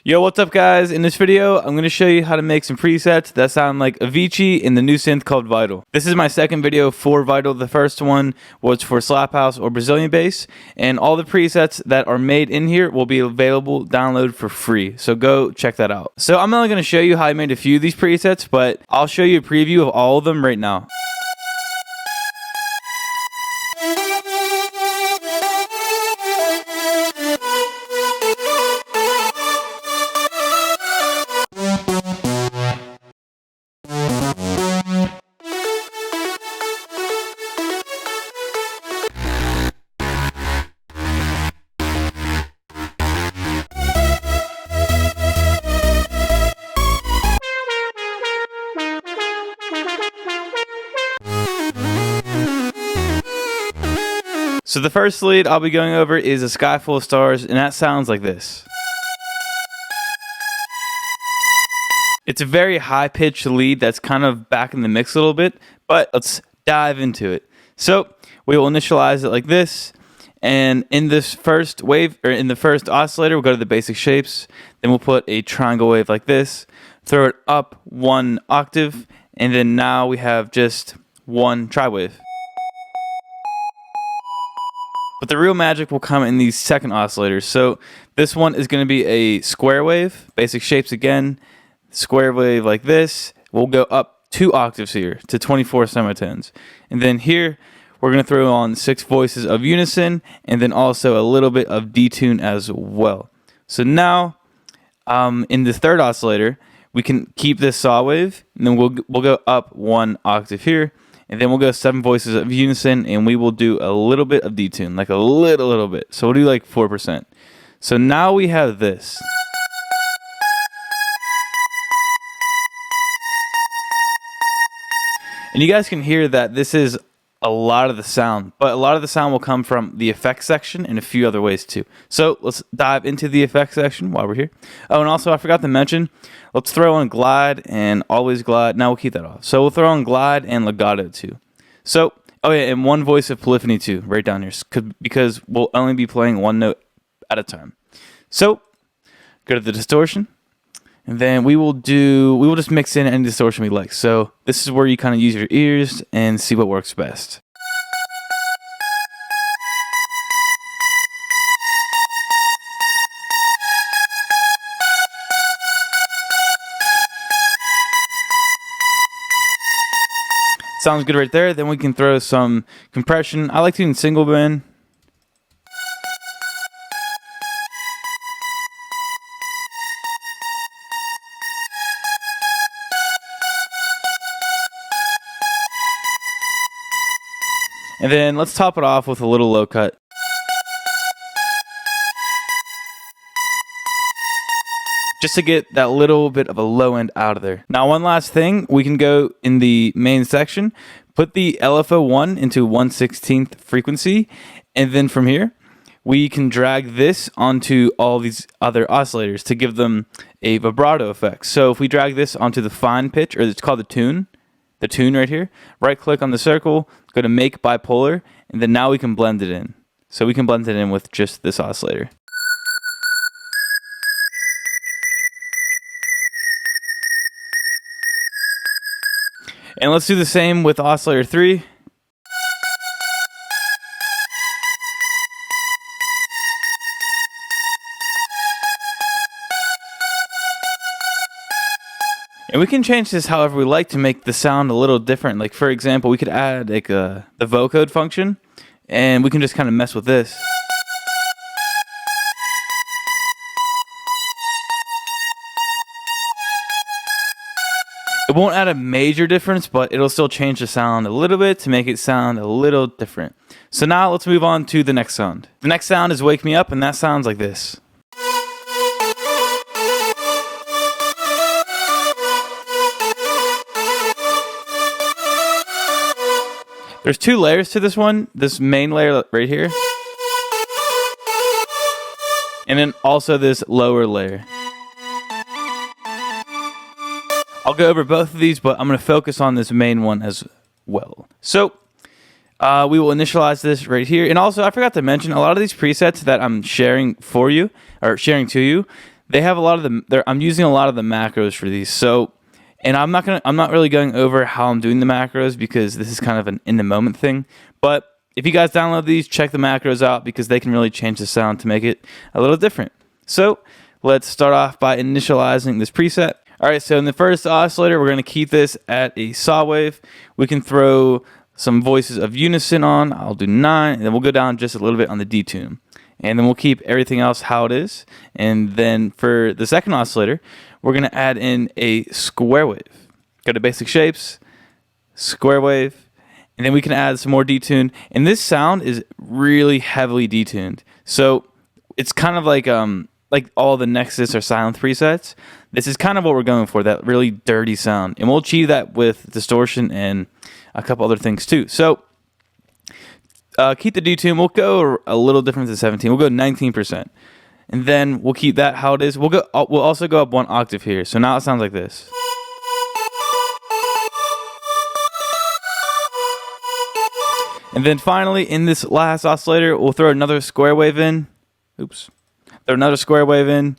Yo, what's up guys? In this video, I'm going to show you how to make some presets that sound like Avicii in the new synth called Vital. This is my second video for Vital. The first one was for Slap House or Brazilian bass, and all the presets that are made in here will be available download for free. So go check that out. So I'm only going to show you how I made a few of these presets, but I'll show you a preview of all of them right now. So the first lead I'll be going over is A Sky Full of Stars, and that sounds like this. It's a very high-pitched lead that's kind of back in the mix a little bit, but let's dive into it. So we will initialize it like this, and in this first wave, or in the first oscillator, we'll go to the basic shapes, then we'll put a triangle wave like this, throw it up one octave, and then now we have just one tri-wave. But the real magic will come in these second oscillators. So this one is going to be a square wave, basic shapes again, square wave like this. We'll go up 2 octaves here to 24 semitones. And then here, we're going to throw on 6 voices of unison, and then also a little bit of detune as well. So now, in the third oscillator, we can keep this saw wave, and then we'll go up 1 octave here. And then we'll go 7 voices of unison, and we will do a little bit of detune, like a little bit. So we'll do like 4%. So now we have this. And you guys can hear that this is a lot of the sound, but a lot of the sound will come from the effects section and a few other ways too. So let's dive into the effects section while we're here. Oh, and also I forgot to mention, let's throw on glide and always glide. Now we'll keep that off. So we'll throw on glide and legato too. So, oh yeah, and 1 voice of polyphony too, right down here, because we'll only be playing 1 note at a time. So go to the distortion, and then we will just mix in any distortion we like. So this is where you kind of use your ears and see what works best. Sounds good right there. Then we can throw some compression. I like to do single bend. And then let's top it off with a little low cut. Just to get that little bit of a low end out of there. Now one last thing, we can go in the main section, put the LFO1 into 1/16th frequency, and then from here, we can drag this onto all these other oscillators to give them a vibrato effect. So if we drag this onto the fine pitch, or it's called the tune right here, right click on the circle, go to make bipolar, and then now we can blend it in. So we can blend it in with just this oscillator. And let's do the same with oscillator 3. And we can change this however we like to make the sound a little different. Like for example, we could add like the vocode function, and we can just kind of mess with this. It won't add a major difference, but it'll still change the sound a little bit to make it sound a little different. So now let's move on to the next sound. The next sound is Wake Me Up, and that sounds like this. There's 2 layers to this one. This main layer right here, and then also this lower layer. I'll go over both of these, but I'm going to focus on this main one as well. So we will initialize this right here. And also, I forgot to mention, a lot of these presets that I'm sharing for you, or sharing to you, they have a lot of the. I'm using a lot of the macros for these, so. And I'm not really going over how I'm doing the macros because this is kind of an in the moment thing. But if you guys download these, check the macros out because they can really change the sound to make it a little different. So let's start off by initializing this preset. All right, so in the first oscillator, we're going to keep this at a saw wave. We can throw some voices of unison on. I'll do 9, and then we'll go down just a little bit on the detune. And then we'll keep everything else how it is. And then for the second oscillator, we're going to add in a square wave. Go to basic shapes, square wave, and then we can add some more detune. And this sound is really heavily detuned. So it's kind of like all the Nexus or Silent presets. This is kind of what we're going for, that really dirty sound. And we'll achieve that with distortion and a couple other things too. So keep the detune. We'll go a little different than 17. We'll go 19%. And then we'll keep that how it is. We'll also go up 1 octave here. So now it sounds like this. And then finally, in this last oscillator, we'll throw another square wave in. Oops. Throw another square wave in.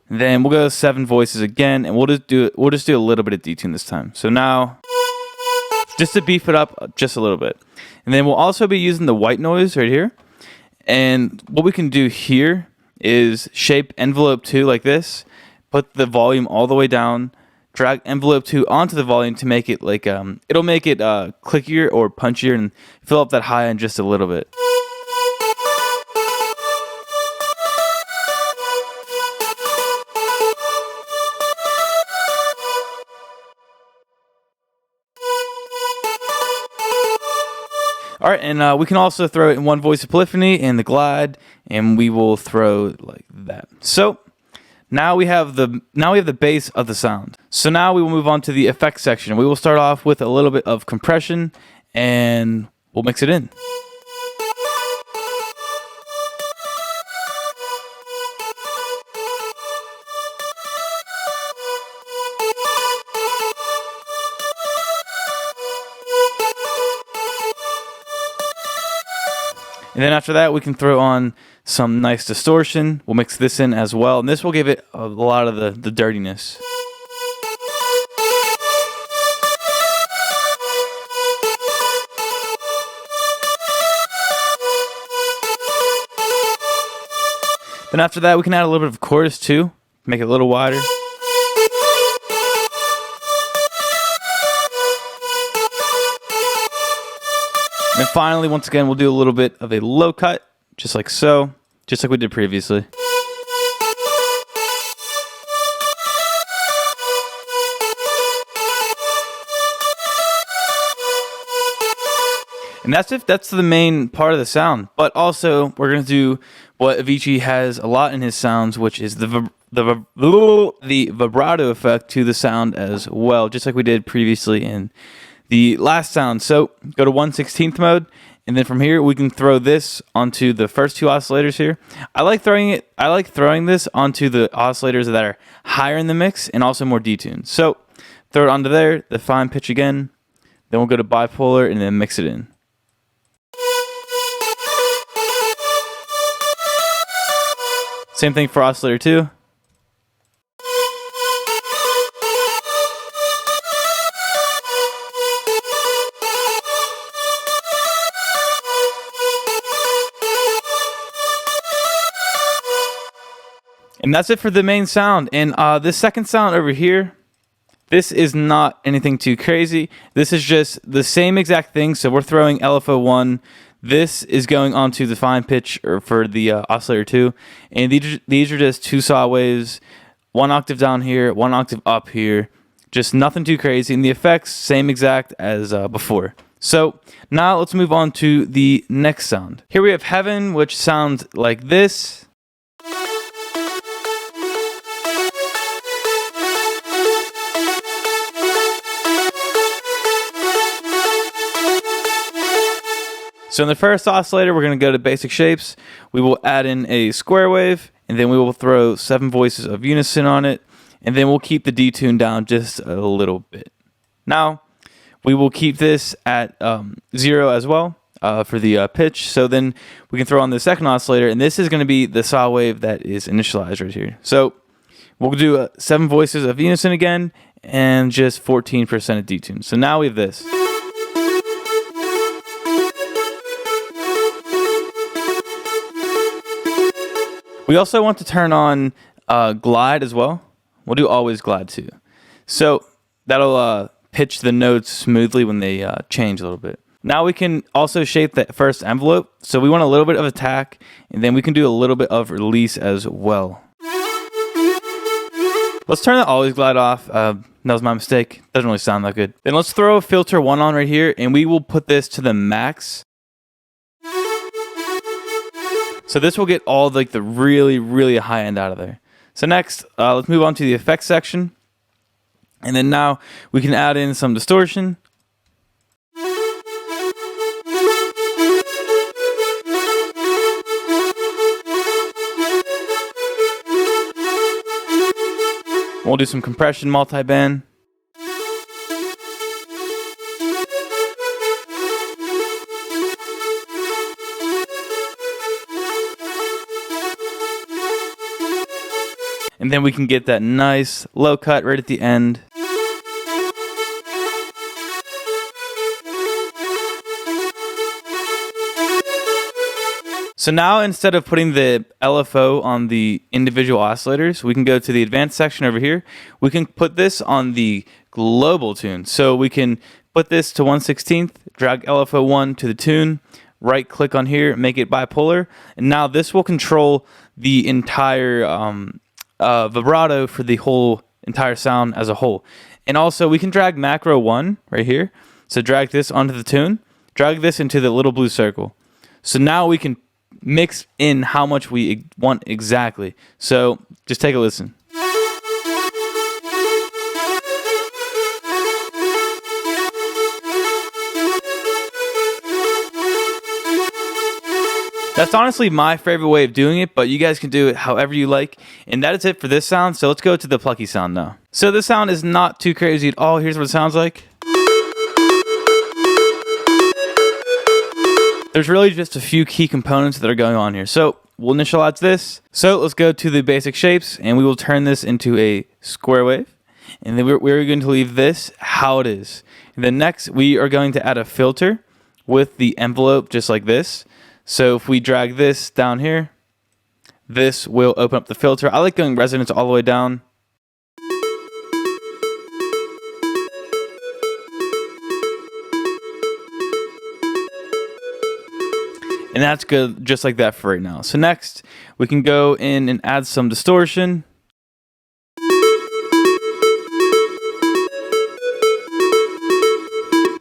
And then we'll go 7 voices again, and we'll just do a little bit of detune this time. So now, just to beef it up just a little bit. And then we'll also be using the white noise right here. And what we can do here is shape envelope 2 like this, put the volume all the way down, drag envelope 2 onto the volume to make it like, it'll make it clickier or punchier and fill up that high end just a little bit. All right, and we can also throw it in one voice polyphony and the glide, and we will throw like that. So now we have the base of the sound. So now we will move on to the effects section. We will start off with a little bit of compression, and we'll mix it in. And then after that, we can throw on some nice distortion. We'll mix this in as well. And this will give it a lot of the dirtiness. Then after that, we can add a little bit of chorus too. Make it a little wider. And finally, once again, we'll do a little bit of a low cut, just like so, just like we did previously. And that's the main part of the sound. But also, we're going to do what Avicii has a lot in his sounds, which is the vibrato effect to the sound as well, just like we did previously in the last sound. So go to 1/16 mode, and then from here we can throw this onto the first 2 oscillators here. I like throwing this onto the oscillators that are higher in the mix and also more detuned. So throw it onto there, the fine pitch again. Then we'll go to bipolar and then mix it in. Same thing for oscillator 2. And that's it for the main sound. And this second sound over here, this is not anything too crazy. This is just the same exact thing. So we're throwing LFO1. This is going onto the fine pitch or for the oscillator 2. And these are just 2 saw waves, 1 octave down here, 1 octave up here. Just nothing too crazy. And the effects, same exact as before. So now let's move on to the next sound. Here we have Heaven, which sounds like this. So in the first oscillator, we're going to go to basic shapes. We will add in a square wave, and then we will throw 7 voices of unison on it, and then we'll keep the detune down just a little bit. Now, we will keep this at 0 as well. for the pitch. So then we can throw on the second oscillator, and this is going to be the saw wave that is initialized right here. So we'll do 7 voices of unison again, and just 14% of detune. So now we have this. We also want to turn on glide as well. We'll do always glide too. So that'll pitch the notes smoothly when they change a little bit. Now we can also shape that first envelope. So we want a little bit of attack, and then we can do a little bit of release as well. Let's turn the always glide off. That was my mistake. Doesn't really sound that good. Then let's throw filter 1 on right here, and we will put this to the max. So this will get all like the really, really high end out of there. So next, let's move on to the effects section. And then now we can add in some distortion. We'll do some compression multiband. And then we can get that nice low cut right at the end. So now instead of putting the LFO on the individual oscillators, we can go to the advanced section over here. We can put this on the global tune. So we can put this to 1/16, drag LFO 1 to the tune, right click on here, make it bipolar. And now this will control the entire vibrato for the whole entire sound as a whole. And also we can drag macro 1 right here. So drag this onto the tune, drag this into the little blue circle. So now we can mix in how much we want exactly. So just take a listen. That's honestly my favorite way of doing it, but you guys can do it however you like. And that is it for this sound. So let's go to the plucky sound now. So this sound is not too crazy at all. Here's what it sounds like. There's really just a few key components that are going on here. So we'll initialize this. So let's go to the basic shapes, and we will turn this into a square wave. And then we're going to leave this how it is. And then next, we are going to add a filter with the envelope just like this. So if we drag this down here, this will open up the filter. I like going resonance all the way down. And that's good just like that for right now. So next, we can go in and add some distortion.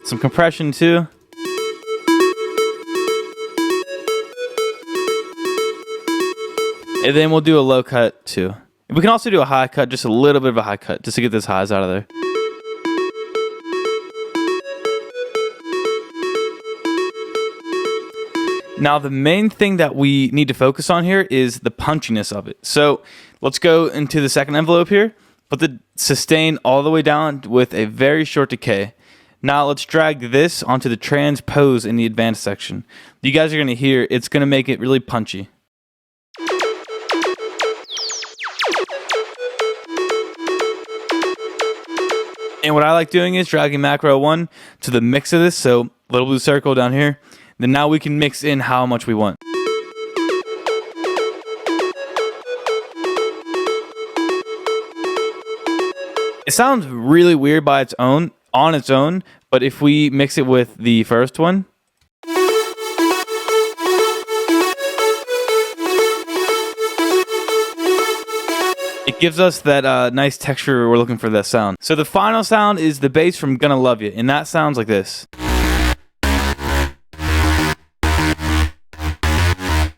Some compression too. And then we'll do a low cut too. We can also do a high cut, just a little bit of a high cut, just to get those highs out of there. Now, the main thing that we need to focus on here is the punchiness of it. So let's go into the second envelope here, put the sustain all the way down with a very short decay. Now let's drag this onto the transpose in the advanced section. You guys are going to hear it's going to make it really punchy. And what I like doing is dragging macro 1 to the mix of this, so little blue circle down here. Then now we can mix in how much we want. It sounds really weird by its own, on its own, but if we mix it with the first one, it gives us that nice texture we're looking for that sound. So the final sound is the bass from Gonna Love You, and that sounds like this.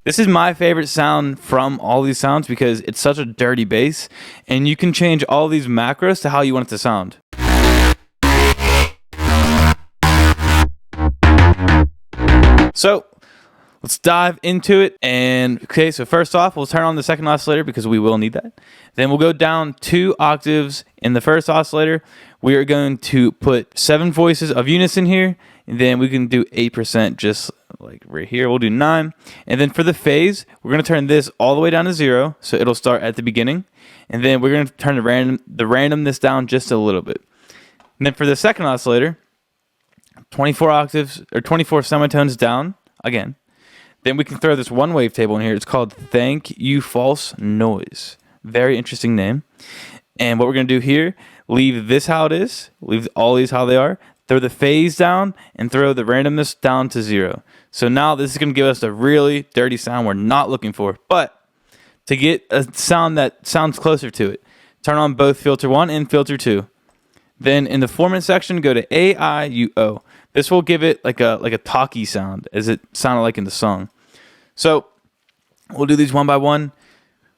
This is my favorite sound from all these sounds because it's such a dirty bass, and you can change all these macros to how you want it to sound. So let's dive into it. And okay, so first off, we'll turn on the second oscillator because we will need that. Then we'll go down 2 octaves in the first oscillator. We are going to put 7 voices of unison here, and then we can do 8% just like right here. We'll do 9. And then for the phase, we're going to turn this all the way down to 0, so it'll start at the beginning. And then we're going to turn the randomness down just a little bit. And then for the second oscillator, 24 octaves or 24 semitones down again. Then we can throw this one wavetable in here. It's called Thank You False Noise. Very interesting name. And what we're going to do here, leave this how it is, leave all these how they are, throw the phase down, and throw the randomness down to 0. So now this is going to give us a really dirty sound we're not looking for. But to get a sound that sounds closer to it, turn on both filter 1 and filter 2. Then in the formant section, go to A-I-U-O. This will give it like a talkie sound, as it sounded like in the song. So we'll do these one by one.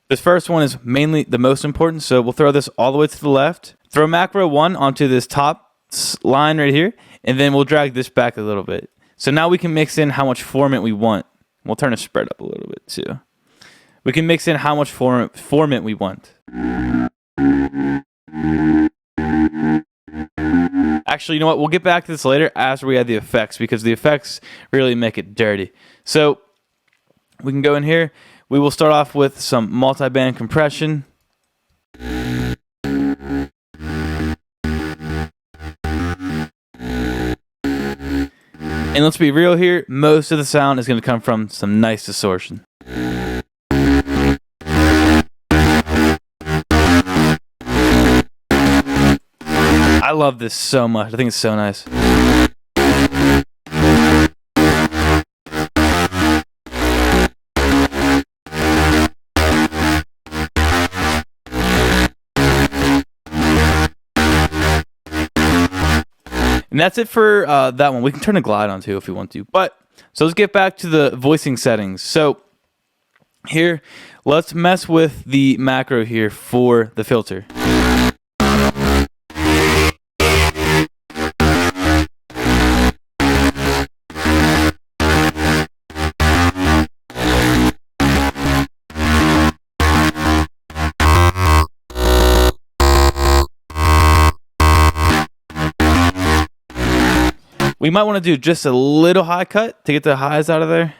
This first one is mainly the most important, so we'll throw this all the way to the left. Throw macro 1 onto this top line right here, and then we'll drag this back a little bit. So now we can mix in how much formant we want. We'll turn the spread up a little bit too. We can mix in how much formant we want. Actually, you know what? We'll get back to this later after we add the effects, because the effects really make it dirty. So we can go in here. We will start off with some multi-band compression. And let's be real here, most of the sound is going to come from some nice distortion. I love this so much. I think it's so nice. And that's it for that one. We can turn a glide on too if we want to. But so let's get back to the voicing settings. So here, let's mess with the macro here for the filter. We might want to do just a little high cut to get the highs out of there.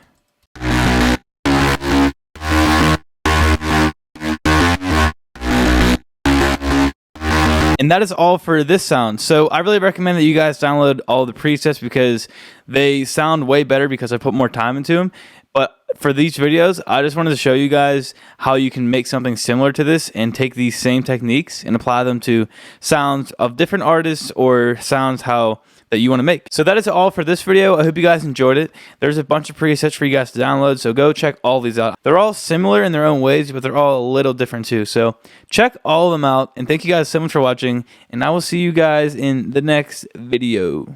And that is all for this sound. So I really recommend that you guys download all the presets, because they sound way better because I put more time into them. But for these videos, I just wanted to show you guys how you can make something similar to this and take these same techniques and apply them to sounds of different artists or sounds that you want to make. So that is all for this video. I hope you guys enjoyed it. There's a bunch of presets for you guys to download, so go check all these out. They're all similar in their own ways, but they're all a little different too. So check all of them out, and thank you guys so much for watching, and I will see you guys in the next video.